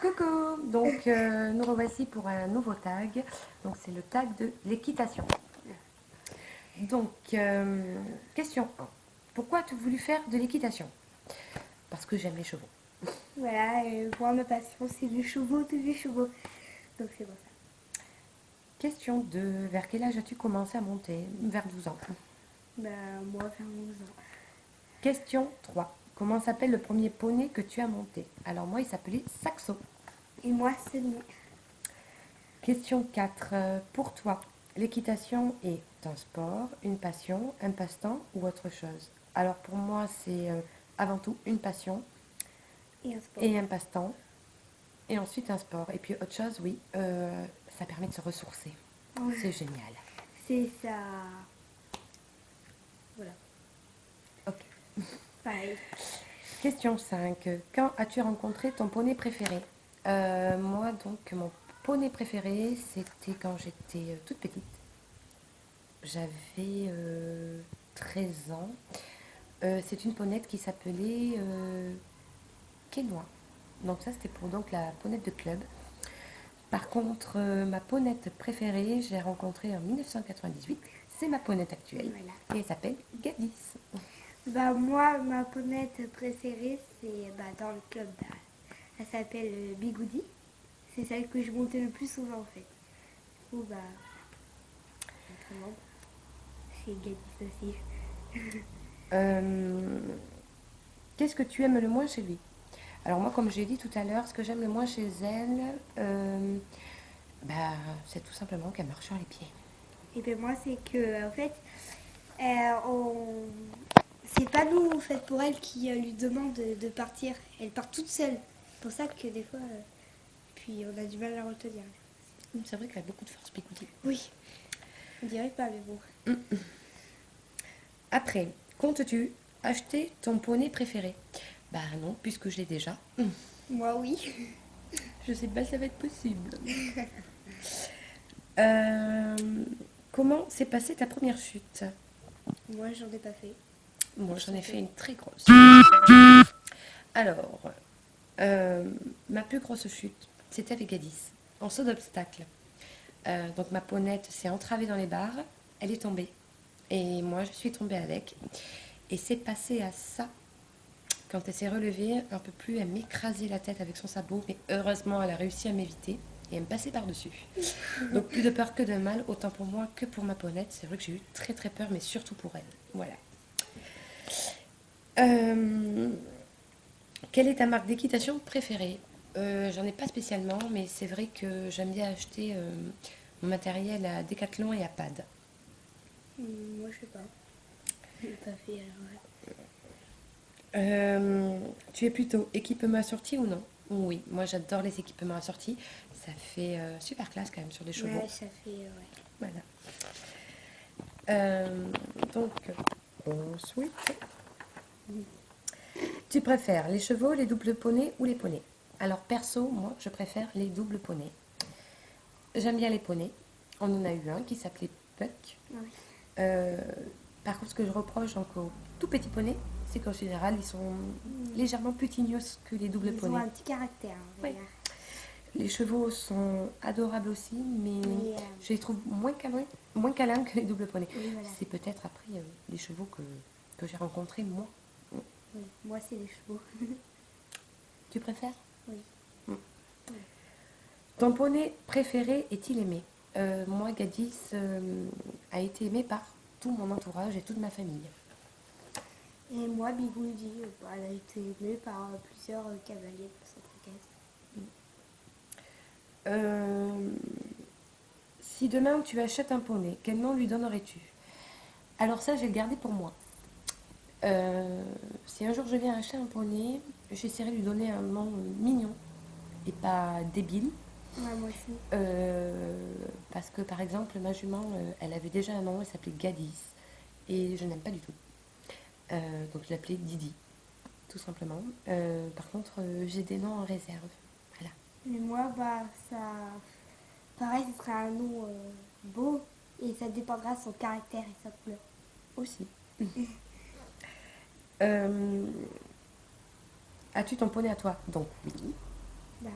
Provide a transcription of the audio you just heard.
Coucou, donc nous revoici pour un nouveau tag. Donc c'est le tag de l'équitation. Donc question 1. Pourquoi as-tu voulu faire de l'équitation? Parce que j'aime les chevaux. Voilà, moi ma passion c'est les chevaux, tous les chevaux. Donc c'est pour ça. Question 2. Vers quel âge as-tu commencé à monter? Vers 12 ans. Bah moi vers 11 ans. Question 3. Comment s'appelle le premier poney que tu as monté? Alors moi il s'appelait Saxo. Et moi c'est né. Question 4. Pour toi, l'équitation est un sport, une passion, un passe-temps ou autre chose? Alors pour moi c'est avant tout une passion Et un sport. et un passe-temps et ensuite un sport. Et puis autre chose, oui, ça permet de se ressourcer. Ouais. C'est génial. C'est ça. Voilà. Ok. Pareil. Question 5. Quand as-tu rencontré ton poney préféré? Moi donc mon poney préféré c'était quand j'étais toute petite. J'avais 13 ans. C'est une ponette qui s'appelait Quénois. Donc ça, c'était pour donc la ponette de club. Par contre, ma ponette préférée, je l'ai rencontrée en 1998. C'est ma ponette actuelle. Voilà. Et elle s'appelle Gadis. Bah moi ma ponette préférée c'est dans le club. Elle s'appelle Bigoudi. C'est celle que je montais le plus souvent en fait. Du coup autrement, c'est Gadis aussi. Euh, Qu'est-ce que tu aimes le moins chez lui? Alors moi, comme j'ai dit tout à l'heure, ce que j'aime le moins chez elle, bah, c'est tout simplement qu'elle marche sur les pieds. Et bien moi c'est que en fait c'est pas nous en fait pour elle qui lui demande de partir. Elle part toute seule. C'est pour ça que des fois puis on a du mal à la retenir. C'est vrai qu'elle a beaucoup de force, Bigoudi. Oui, on dirait pas mais bon. Après, comptes-tu acheter ton poney préféré? Bah non, puisque je l'ai déjà. Moi oui. Je sais pas si ça va être possible. Euh, Comment s'est passée ta première chute? Moi j'en ai pas fait. Moi, j'en ai J'ai fait fait. une très grosse. Alors, ma plus grosse chute, c'était avec Gadis, en saut d'obstacle. Donc ma ponette s'est entravée dans les barres, elle est tombée. Et moi, je suis tombée avec. Et c'est passé à ça. Quand elle s'est relevée, un peu plus, elle m'écrasait la tête avec son sabot. Mais heureusement, elle a réussi à m'éviter et à me passer par-dessus. Donc plus de peur que de mal, autant pour moi que pour ma ponette. C'est vrai que j'ai eu très très peur, mais surtout pour elle. Voilà. Euh, Quelle est ta marque d'équitation préférée? J'en ai pas spécialement, mais c'est vrai que j'aime bien acheter mon matériel à Decathlon et à Pad. Moi je sais pas. J'ai pas fait alors. Tu es plutôt équipement assorti ou non? Oui, moi j'adore les équipements assortis. Ça fait super classe quand même sur des chevaux. Ouais, ça fait ouais. Voilà. Euh, donc, ensuite, tu préfères les chevaux, les doubles poneys ou les poneys? Alors perso, moi je préfère les doubles poneys. J'aime bien les poneys. On en a eu un qui s'appelait Puck. Ah oui. Euh, Par contre, ce que je reproche donc aux tout petits poneys, c'est qu'en général, ils sont légèrement plus tignos que les doubles Ils ont poneys. un petit caractère, on va Ouais. dire. Les chevaux sont adorables aussi, mais Mais je les trouve moins câlins que les doubles poneys. oui, voilà. C'est peut-être après les chevaux que j'ai rencontrés, moi. Oui. Moi c'est les chevaux. Tu préfères? Oui. Ton poney préféré est-il aimé? Moi, Gadis a été aimé par tout mon entourage et toute ma famille. Et moi, Bigoudi, elle a été aimée par plusieurs cavaliers pour cette requête. Euh, Si demain tu achètes un poney, quel nom lui donnerais-tu? Alors ça, je vais le garder pour moi. Si un jour je viens acheter un poney, j'essaierai de lui donner un nom mignon et pas débile. Ouais, moi aussi. Parce que par exemple, ma jument, elle avait déjà un nom, elle s'appelait Gadis. Et je n'aime pas du tout. Donc je l'appelais Didi, tout simplement. Par contre, j'ai des noms en réserve. Voilà. Mais moi, ça. Pareil, ce serait un nom beau et ça dépendra de son caractère et sa couleur. Aussi. Euh, As-tu ton poney à toi? Donc oui. Bah,